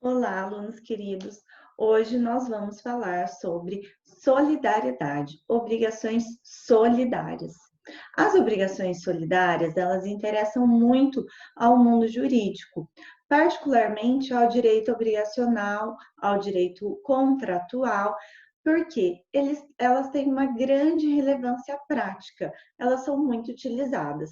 Olá, alunos queridos. Hoje nós vamos falar sobre solidariedade, obrigações solidárias. As obrigações solidárias, elas interessam muito ao mundo jurídico, particularmente ao direito obrigacional, ao direito contratual, porque elas têm uma grande relevância prática, elas são muito utilizadas.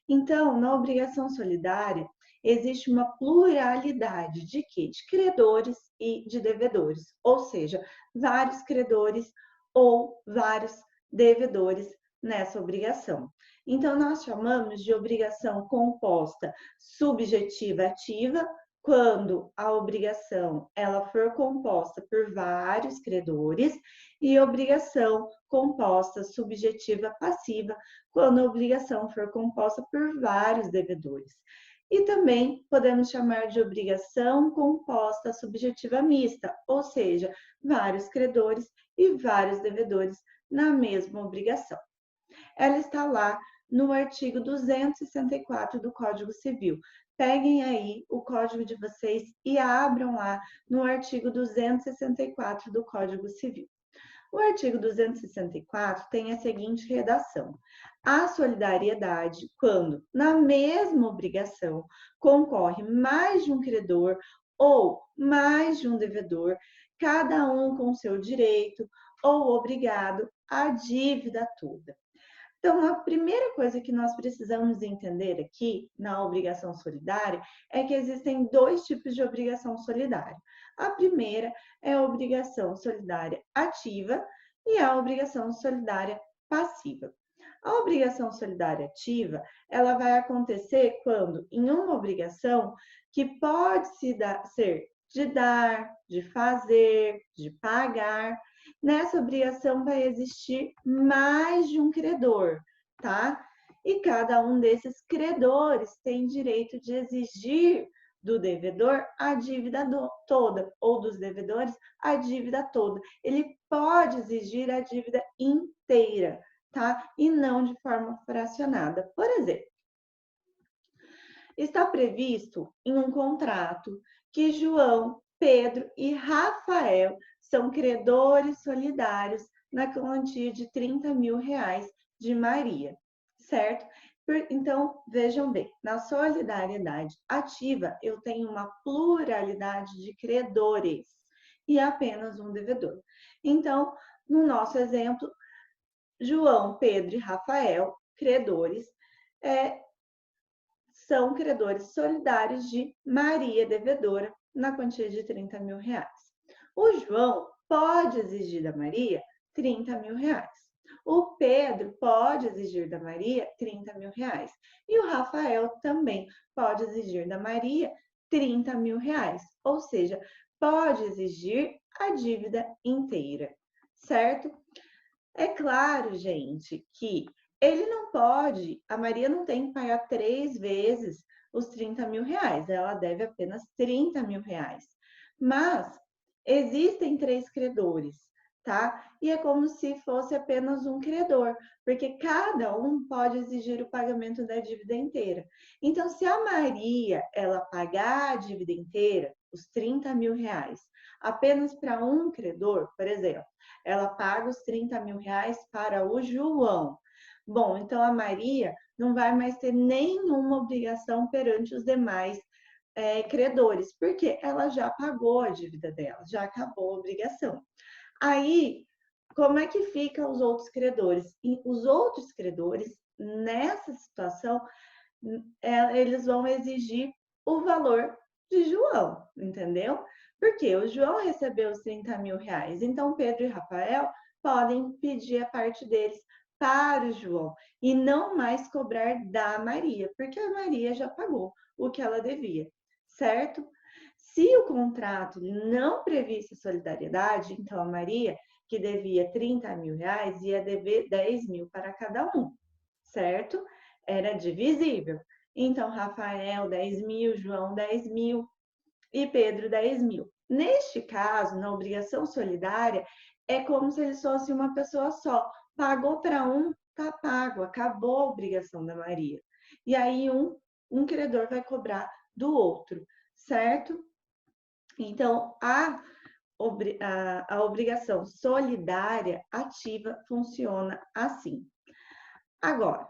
Então, na obrigação solidária, existe uma pluralidade de quê? De credores e de devedores, ou seja, vários credores ou vários devedores nessa obrigação. Então, nós chamamos de obrigação composta subjetiva ativa, quando a obrigação ela for composta por vários credores, e obrigação composta subjetiva passiva, quando a obrigação for composta por vários devedores. E também podemos chamar de obrigação composta subjetiva mista, ou seja, vários credores e vários devedores na mesma obrigação. Ela está lá no artigo 264 do Código Civil. Peguem aí o código de vocês e abram lá no artigo 264 do Código Civil. O artigo 264 tem a seguinte redação: a solidariedade, quando na mesma obrigação concorre mais de um credor ou mais de um devedor, cada um com seu direito ou obrigado à dívida toda. Então, a primeira coisa que nós precisamos entender aqui na obrigação solidária é que existem dois tipos de obrigação solidária. A primeira é a obrigação solidária ativa e a obrigação solidária passiva. A obrigação solidária ativa, ela vai acontecer quando em uma obrigação que pode ser de dar, de fazer, de pagar, nessa obrigação vai existir mais de um credor, tá? E cada um desses credores tem direito de exigir do devedor a dívida toda, ou dos devedores a dívida toda. Ele pode exigir a dívida inteira, tá? E não de forma fracionada. Por exemplo, está previsto em um contrato que João, Pedro e Rafael são credores solidários na quantia de 30 mil reais de Maria, certo? Então, vejam bem, na solidariedade ativa, eu tenho uma pluralidade de credores e apenas um devedor. Então, no nosso exemplo, João, Pedro e Rafael, credores, são credores solidários de Maria devedora na quantia de 30 mil reais. O João pode exigir da Maria 30 mil reais. O Pedro pode exigir da Maria 30 mil reais. E o Rafael também pode exigir da Maria 30 mil reais. Ou seja, pode exigir a dívida inteira, certo? É claro, gente, que ele não pode, a Maria não tem que pagar 3 vezes os 30 mil reais, ela deve apenas 30 mil reais. Mas existem 3 credores, tá? E é como se fosse apenas um credor, porque cada um pode exigir o pagamento da dívida inteira. Então, se a Maria, ela pagar a dívida inteira, os 30 mil reais, apenas para um credor, por exemplo, ela paga os 30 mil reais para o João. Bom, então a Maria não vai mais ter nenhuma obrigação perante os demais credores, porque ela já pagou a dívida dela, já acabou a obrigação. Aí, como é que ficam os outros credores? E os outros credores, nessa situação, eles vão exigir o valor de João, entendeu? Porque o João recebeu os 30 mil reais, então Pedro e Rafael podem pedir a parte deles para o João e não mais cobrar da Maria, porque a Maria já pagou o que ela devia, certo? Se o contrato não previsse solidariedade, então a Maria, que devia 30 mil reais, ia dever 10 mil para cada um, certo? Era divisível. Então, Rafael, 10 mil, João, 10 mil e Pedro, 10 mil. Neste caso, na obrigação solidária, é como se eles fossem uma pessoa só. Pagou para um, tá pago, acabou a obrigação da Maria. E aí, um credor vai cobrar do outro, certo? Então, a obrigação solidária ativa funciona assim. Agora,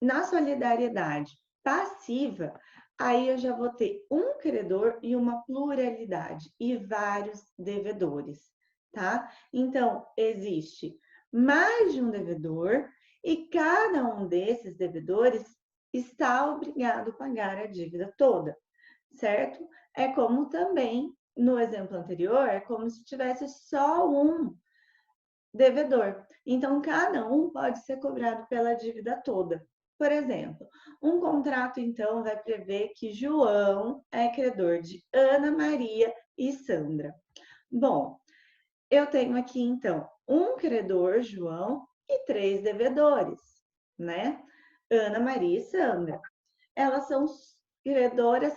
na solidariedade passiva, aí eu já vou ter um credor e uma pluralidade e vários devedores, tá? Então, existe mais de um devedor e cada um desses devedores está obrigado a pagar a dívida toda, certo? É como também, no exemplo anterior, é como se tivesse só um devedor. Então, cada um pode ser cobrado pela dívida toda. Por exemplo, um contrato, então, vai prever que João é credor de Ana Maria e Sandra. Bom, eu tenho aqui, então, um credor, João, e 3 devedores, né? Ana Maria e Sandra. Elas são devedoras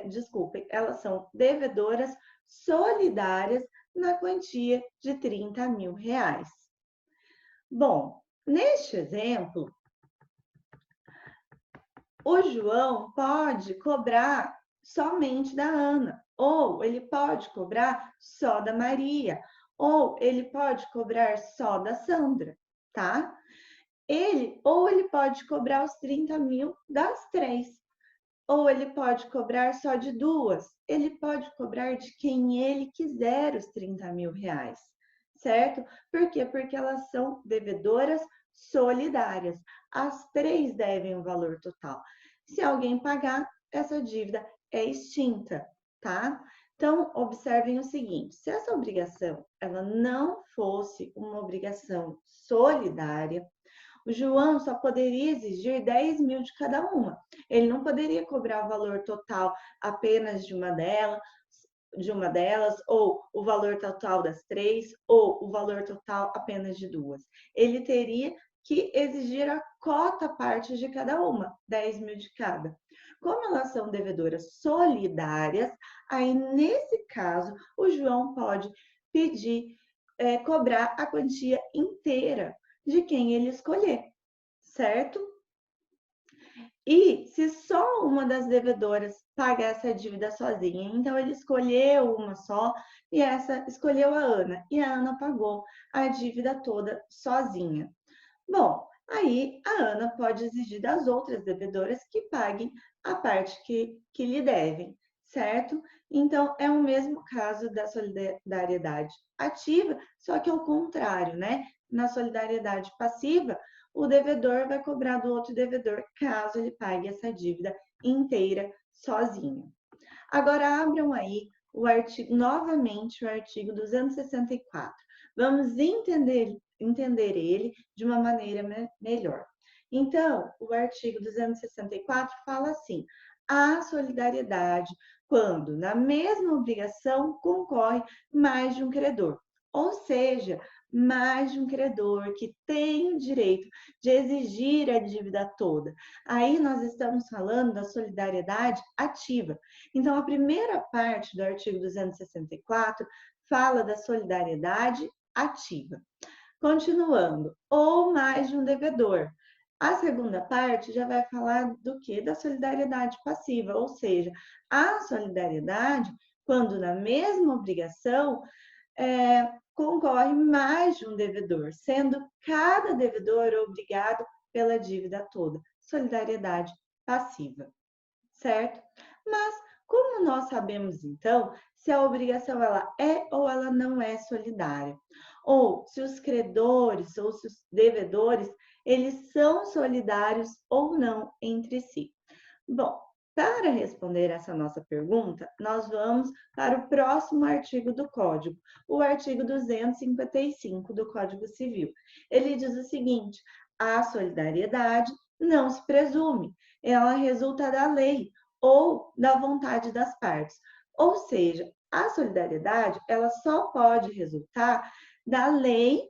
desculpem, elas são devedoras solidárias na quantia de 30 mil reais. Bom, neste exemplo, o João pode cobrar somente da Ana, ou ele pode cobrar só da Maria, ou ele pode cobrar só da Sandra, tá? Ele pode cobrar os 30 mil das 3. Ou ele pode cobrar só de 2. Ele pode cobrar de quem ele quiser os 30 mil reais, certo? Por quê? Porque elas são devedoras solidárias. As 3 devem o valor total. Se alguém pagar, essa dívida é extinta, tá? Então, observem o seguinte: se essa obrigação ela não fosse uma obrigação solidária, o João só poderia exigir 10 mil de cada uma. Ele não poderia cobrar o valor total apenas de uma delas, ou o valor total das 3, ou o valor total apenas de 2. Ele teria que exigir a cota parte de cada uma, 10 mil de cada. Como elas são devedoras solidárias, aí nesse caso o João pode pedir, cobrar a quantia inteira de quem ele escolher, certo? E se só uma das devedoras paga essa dívida sozinha, então ele escolheu uma só e essa escolheu a Ana e a Ana pagou a dívida toda sozinha. Bom, aí a Ana pode exigir das outras devedoras que paguem a parte que lhe devem, certo? Então, é o mesmo caso da solidariedade ativa, só que ao contrário, né? Na solidariedade passiva, o devedor vai cobrar do outro devedor caso ele pague essa dívida inteira sozinho. Agora, abram aí novamente o artigo 264. Vamos entender ele de uma maneira melhor. Então, o artigo 264 fala assim: a solidariedade quando na mesma obrigação concorre mais de um credor. Ou seja, mais de um credor que tem o direito de exigir a dívida toda. Aí nós estamos falando da solidariedade ativa. Então, a primeira parte do artigo 264 fala da solidariedade ativa. Continuando, ou mais de um devedor. A segunda parte já vai falar do que? Da solidariedade passiva, ou seja, a solidariedade, quando na mesma obrigação, concorre mais de um devedor, sendo cada devedor obrigado pela dívida toda. Solidariedade passiva, certo? Mas como nós sabemos então se a obrigação ela é ou ela não é solidária? Ou se os credores ou se os devedores, eles são solidários ou não entre si? Bom, para responder essa nossa pergunta, nós vamos para o próximo artigo do Código, o artigo 255 do Código Civil. Ele diz o seguinte: a solidariedade não se presume, ela resulta da lei ou da vontade das partes. Ou seja, a solidariedade ela só pode resultar da lei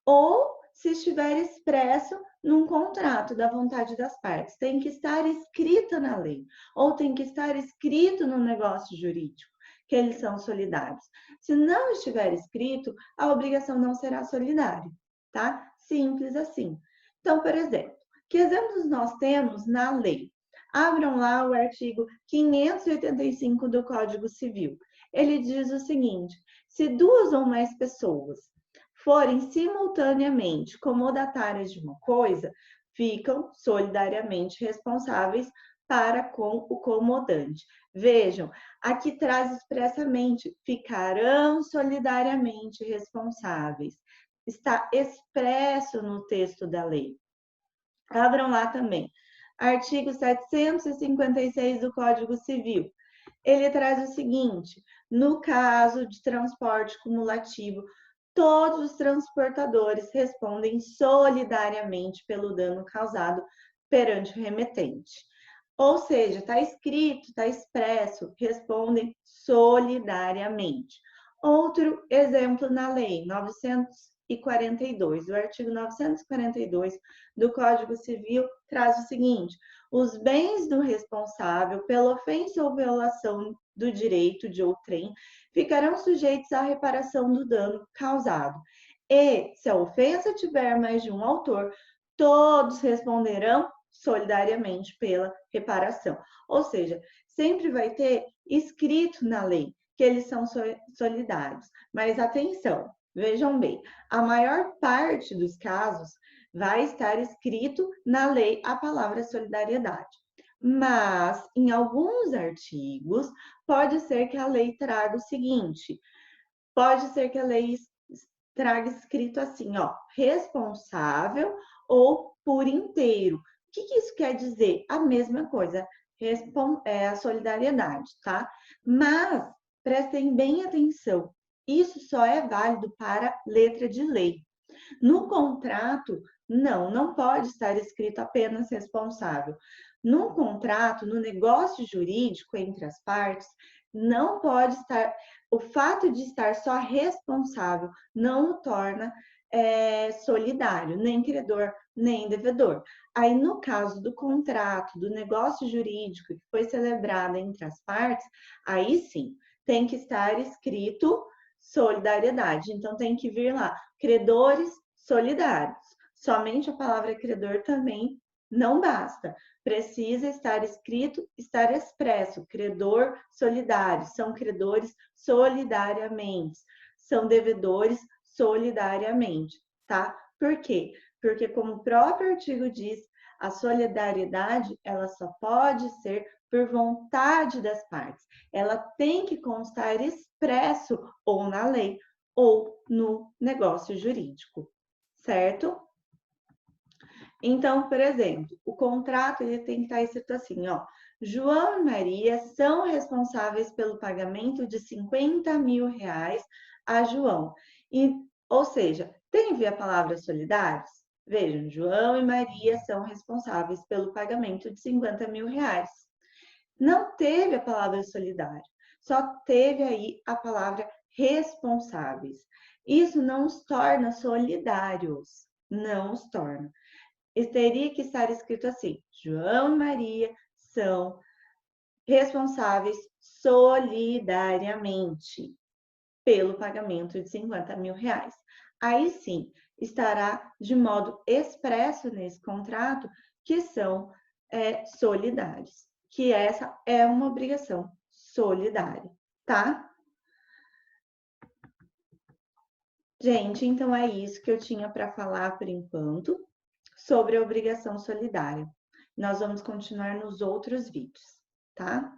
ou se estiver expresso num contrato da vontade das partes. Tem que estar escrito na lei, ou tem que estar escrito no negócio jurídico, que eles são solidários. Se não estiver escrito, a obrigação não será solidária, tá? Simples assim. Então, por exemplo, que exemplos nós temos na lei? Abram lá o artigo 585 do Código Civil. Ele diz o seguinte: se duas ou mais pessoas forem simultaneamente comodatárias de uma coisa, ficam solidariamente responsáveis para com o comodante. Vejam, aqui traz expressamente, ficarão solidariamente responsáveis. Está expresso no texto da lei. Abram lá também. Artigo 756 do Código Civil. Ele traz o seguinte: no caso de transporte cumulativo, todos os transportadores respondem solidariamente pelo dano causado perante o remetente. Ou seja, está escrito, está expresso, respondem solidariamente. Outro exemplo na lei 942, o artigo 942 do Código Civil traz o seguinte: os bens do responsável pela ofensa ou violação do direito de outrem ficarão sujeitos à reparação do dano causado. E, se a ofensa tiver mais de um autor, todos responderão solidariamente pela reparação. Ou seja, sempre vai ter escrito na lei que eles são solidários. Mas atenção, vejam bem, a maior parte dos casos vai estar escrito na lei a palavra solidariedade. Mas, em alguns artigos, pode ser que a lei traga o seguinte: pode ser que a lei traga escrito assim, ó, responsável ou por inteiro. O que isso quer dizer? A mesma coisa, a solidariedade, tá? Mas prestem bem atenção, isso só é válido para letra de lei. No contrato, não pode estar escrito apenas responsável. No contrato, no negócio jurídico entre as partes, não pode estar. O fato de estar só responsável não o torna solidário, nem credor, nem devedor. Aí, no caso do contrato, do negócio jurídico que foi celebrado entre as partes, aí sim, tem que estar escrito solidariedade. Então, tem que vir lá, credores solidários. Somente a palavra credor também não basta. Precisa estar escrito, estar expresso. Credor solidário. São credores solidariamente. São devedores solidariamente, tá? Por quê? Porque, como o próprio artigo diz, a solidariedade, ela só pode ser por vontade das partes. Ela tem que constar expresso ou na lei ou no negócio jurídico, certo? Então, por exemplo, o contrato ele tem que estar escrito assim, ó: João e Maria são responsáveis pelo pagamento de 50 mil reais a João. Ou seja, tem a palavra solidários? Vejam, João e Maria são responsáveis pelo pagamento de 50 mil reais. Não teve a palavra solidário, só teve aí a palavra responsáveis. Isso não os torna solidários, não os torna. Teria que estar escrito assim: João e Maria são responsáveis solidariamente pelo pagamento de 50 mil reais. Aí sim, estará de modo expresso nesse contrato que são solidários, que essa é uma obrigação solidária, tá? Gente, então é isso que eu tinha para falar por enquanto sobre a obrigação solidária. Nós vamos continuar nos outros vídeos, tá?